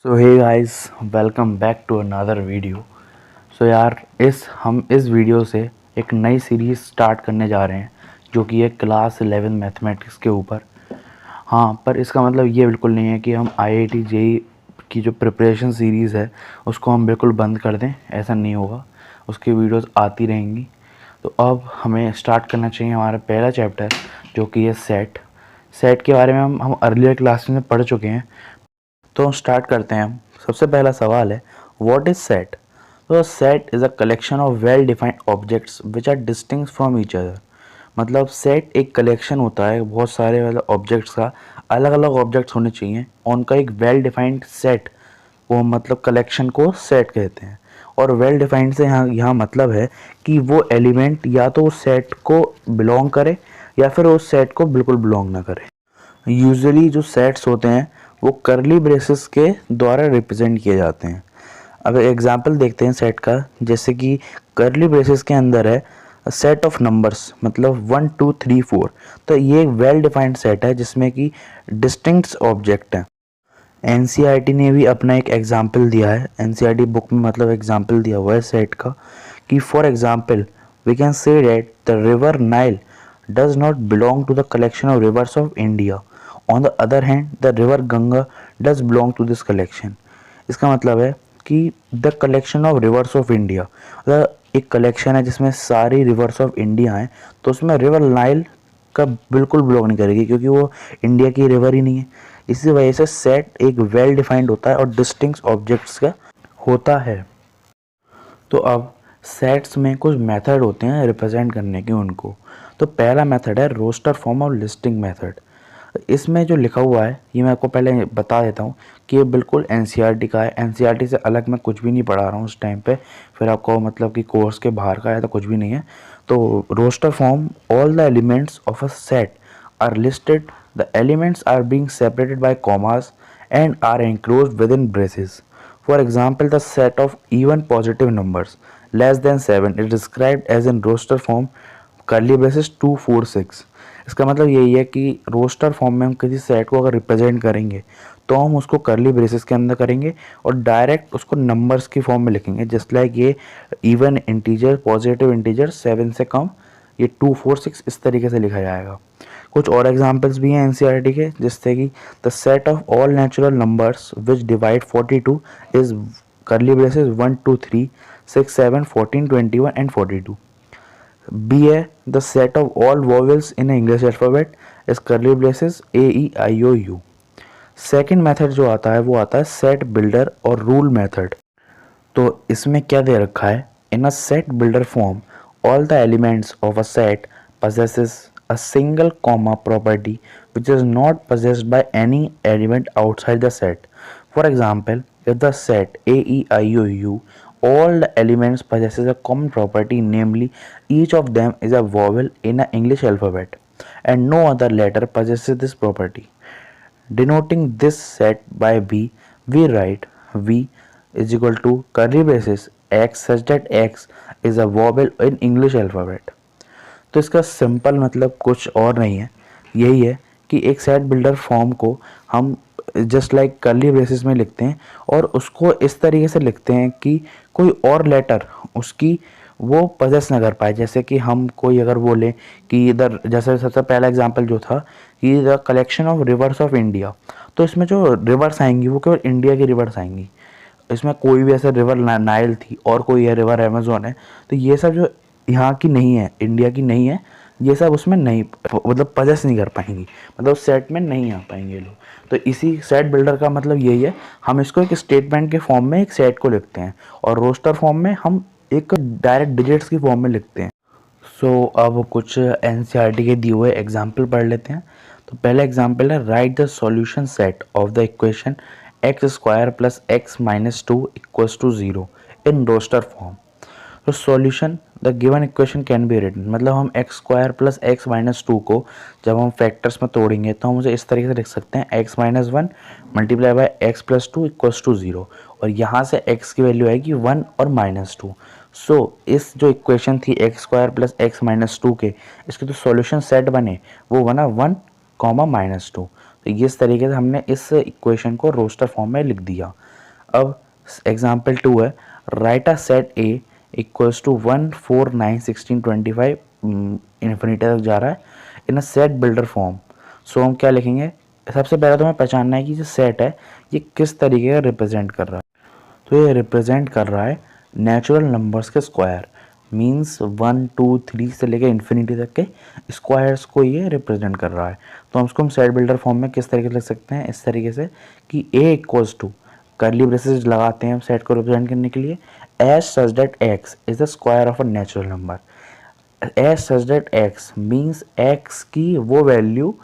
So hey guys, welcome back to another video. So यार, हम इस वीडियो से एक नई सीरीज़ स्टार्ट करने जा रहे हैं जो कि है क्लास 11 मैथमेटिक्स के ऊपर। हाँ, पर इसका मतलब ये बिल्कुल नहीं है कि हम IIT JEE की जो प्रिपरेशन सीरीज़ है उसको हम बिल्कुल बंद कर दें, ऐसा नहीं होगा। उसकी वीडियोस आती रहेंगी। तो अब हमें स्टार्ट करना चाहिए हमारा पहला चैप्टर जो कि है सेट के बारे में हम अर्लियर क्लास में पढ़ चुके हैं। तो स्टार्ट करते हैं हम। सबसे पहला सवाल है, व्हाट इज सेट? तो set is a collection of well defined objects which are distinct from each other. मतलब सेट एक कलेक्शन होता है बहुत सारे मतलब ऑब्जेक्ट्स का, अलग अलग ऑब्जेक्ट्स होने चाहिए, उनका एक वेल डिफाइंड सेट, वो मतलब कलेक्शन को सेट कहते हैं। और वेल डिफाइंड से यहाँ मतलब है कि वो एलिमेंट या तो उस सेट को बिलोंग करे या फिर उस सेट को बिल्कुल बिलोंग ना करे। यूजुअली जो सेट्स होते हैं वो करली ब्रेसेस के द्वारा रिप्रेजेंट किए जाते हैं। अब एग्जांपल देखते हैं सेट का, जैसे कि करली ब्रेसेस के अंदर है सेट ऑफ नंबर्स, मतलब 1 2 3 4। तो ये एक वेल डिफाइंड सेट है जिसमें कि डिस्टिंक्ट ऑब्जेक्ट हैं। एनसीईआरटी ने भी अपना एक एग्जांपल दिया है, एनसीईआरटी बुक में मतलब एग्जांपल दिया हुआ है सेट का कि for example we can say that the river Nile does not belong to the collection of rivers of India. On the other hand, the river Ganga does belong to this collection. इसका मतलब है कि the collection of reverse of India, मतलब एक collection है जिसमें सारी reverse of India हैं, तो उसमें रिवर नाइल का बिल्कुल बिलोंग नहीं करेगी क्योंकि वो इंडिया की रिवर ही नहीं है। इसी वजह से सेट एक वेल डिफाइंड होता है और डिस्टिंक्ट ऑब्जेक्ट्स का होता है। तो अब सेट्स में कुछ मेथड होते हैं रिप्रेजेंट करने के उनको। तो पहला मेथड है रोस्टर फॉर्म और लिस्टिंग मेथड। इसमें जो लिखा हुआ है ये मैं आपको पहले बता देता हूँ कि ये बिल्कुल एनसीईआरटी का है। एनसीईआरटी से अलग मैं कुछ भी नहीं पढ़ा रहा हूँ उस टाइम पे, फिर आपको मतलब कि कोर्स के बाहर का है तो कुछ भी नहीं है। तो roster form, all the elements of a set are listed, the elements are being separated by commas and are enclosed within braces. For example, the set of even positive numbers less than 7 is described as in roster form curly braces 2 4 6। इसका मतलब यही है कि roster form में हम किसी set को अगर रिप्रेजेंट करेंगे तो हम उसको करली ब्रेसेस के अंदर करेंगे और डायरेक्ट उसको नंबर्स की फॉर्म में लिखेंगे, जस्ट लाइक ये इवन इंटीजर, पॉजिटिव इंटीजर 7 से कम, ये 2 4 6 इस तरीके से लिखा जाएगा। कुछ और एग्जांपल्स भी हैं एनसीईआरटी के, जिससे कि the set of all natural numbers which divide 42 is curly braces 1 2 3 6 7 14 21 and 42। B है the set of all vowels in English alphabet is curly braces AEIOU। Second method जो आता है वो आता है सेट बिल्डर और रूल मेथड। तो इसमें क्या दे रखा है, in a set builder form all the elements of a set possesses a single comma property which is not possessed by any element outside the set. For example, if the set AEIOU, all the elements possesses a common property, namely each of them is a vowel in an English alphabet and no other letter possesses this property. Denoting this set by V, we write V is equal to curly braces x such that x is a vowel in English alphabet। तो इसका simple मतलब कुछ और नहीं है, यही है कि एक सेट बिल्डर फॉर्म को हम जस्ट लाइक कर्ली ब्रेसेस में लिखते हैं और उसको इस तरीके से लिखते हैं कि कोई और लेटर उसकी वो पजेस ना कर पाए। जैसे कि हम कोई अगर बोले कि इधर, जैसे सबसे पहला एग्जांपल जो था कि the collection of reverse of India, तो इसमें जो रिवर्स आएंगी वो केवल इंडिया की रिवर्स आएंगी। इसमें कोई भी ऐसे रिवर नाइल थी और कोई है रिवर अमेजोन है, तो ये सब जो यहाँ की नहीं है, इंडिया की नहीं है, ये सब उसमें नहीं मतलब पजेस नहीं कर पाएंगी, मतलब सेट में नहीं आ पाएंगे लोग। तो इसी सेट बिल्डर का मतलब यही है, हम इसको एक स्टेटमेंट के फॉर्म में एक सेट को लिखते हैं और रोस्टर फॉर्म में हम एक डायरेक्ट डिजिट्स की फॉर्म में लिखते हैं। सो अब कुछ एनसीईआरटी के दिए हुए एग्जाम्पल पढ़ लेते हैं। तो पहला एग्जाम्पल है, write the solution set of the equation x square plus x minus 2 equals to 0 in roster form. तो solution, the given equation can be written, मतलब हम x square plus x minus 2 को जब हम फैक्टर्स में तोड़ेंगे तो हम उसे इस तरीके से लिख सकते हैं, x minus 1 multiply by x plus 2 equals to 0, और यहाँ से एक्स की वैल्यू आएगी 1 और माइनस 2। सो इस जो इक्वेशन थी x square plus x minus 2 के, इसके जो सॉल्यूशन सेट बने वो बना 1 कॉमा माइनस 2। तो इस तरीके से हमने इस इक्वेशन को रोस्टर फॉर्म में लिख दिया। अब एग्जाम्पल 2 है, write a set A equals to 1 4 9 16 25 infinity तक जा रहा है in a set builder form. So हम क्या लिखेंगे, सबसे पहले तो हमें पहचानना है कि जो सेट है ये किस तरीके का रिप्रेजेंट कर रहा है। तो ये रिप्रेजेंट कर रहा है नेचुरल नंबर्स के स्क्वायर, मीन्स 1 2 3 से लेकर इन्फिनिटी तक के स्क्वायर्स को ये रिप्रेजेंट कर रहा है। तो हम उसको सेट बिल्डर फॉर्म में किस तरीके से लिख सकते हैं, इस तरीके से कि A equals to, curly braces लगाते हैं हम सेट को रिप्रेजेंट करने के लिए, as such that x is the square of a natural number. As such that x means x की वो वैल्यू,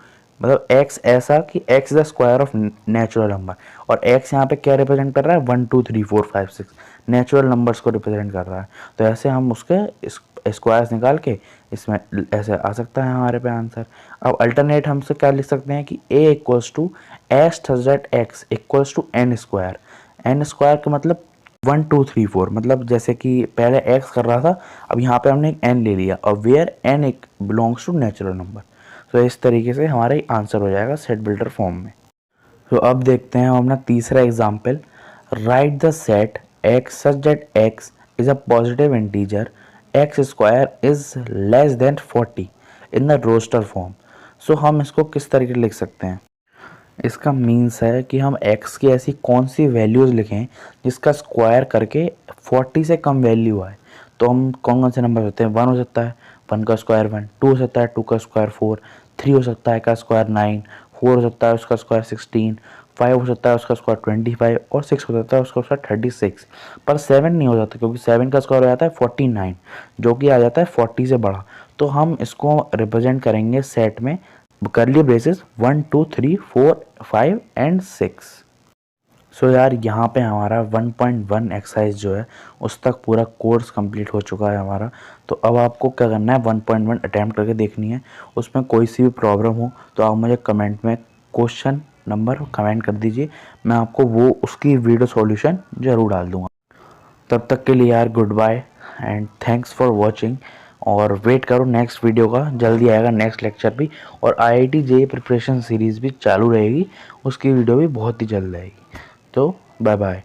मतलब x ऐसा कि x the square of natural number, और x यहाँ पे क्या रिप्रेजेंट कर रहा है, 1 2 3 4 5 6 नेचुरल नंबर्स को रिप्रेजेंट कर रहा है। तो ऐसे हम उसके स्क्वायर्स निकाल के इसमें ऐसे आ सकता है हमारे पे आंसर। अब अल्टरनेट हमसे क्या लिख सकते हैं कि a equals to H such that x equals to n square. N square का मतलब 1 2 3 4, मतलब जैसे कि पहले x कर रहा था, अब यहाँ पे हमने एक n ले लिया, और वेयर n एक बिलोंग्स टू नेचुरल नंबर। तो इस तरीके से हमारा आंसर हो जाएगा सेट बिल्डर फॉर्म में। तो अब देखते हैं हम अपना तीसरा example, write the set x such that x is a positive integer x square is less than 40 in the roster form. So हम इसको किस तरीके से लिख सकते हैं, इसका मीन्स है कि हम x की ऐसी कौन सी वैल्यूज़ लिखें जिसका स्क्वायर करके 40 से कम वैल्यू आए। तो हम कौन कौन से नंबर होते हैं, 1 हो सकता है, 1 का स्क्वायर 1, 2 हो सकता है, 2 का स्क्वायर 4, 3 हो सकता है का स्क्वायर 9, 4 हो सकता है उसका स्क्वायर 16, 5 हो सकता है उसका स्क्वायर 25, और 6 हो सकता है उसका स्क्वायर 36। पर 7 नहीं हो जाता, क्योंकि 7 का स्क्वायर हो जाता है 49, जो कि आ जाता है 40 से बड़ा। तो हम इसको रिप्रेजेंट करेंगे सेट में करली ब्रेसेस 1 2 3 4 5 एंड 6। सो यार यहाँ पे हमारा 1.1 एक्सरसाइज जो है उस तक पूरा कोर्स कंप्लीट हो चुका है हमारा। तो अब आपको क्या करना है, 1.1 अटैम्प्ट करके देखनी है। उसमें कोई सी भी प्रॉब्लम हो तो आप मुझे कमेंट में क्वेश्चन नंबर कमेंट कर दीजिए, मैं आपको वो उसकी वीडियो सॉल्यूशन ज़रूर डाल दूँगा। तब तक के लिए यार good bye and thanks for watching, और वेट करो नेक्स्ट वीडियो का, जल्दी आएगा नेक्स्ट लेक्चर भी, और IIT JEE प्रिपरेशन सीरीज़ भी चालू रहेगी, उसकी वीडियो भी बहुत ही जल्द आएगी। तो बाय बाय।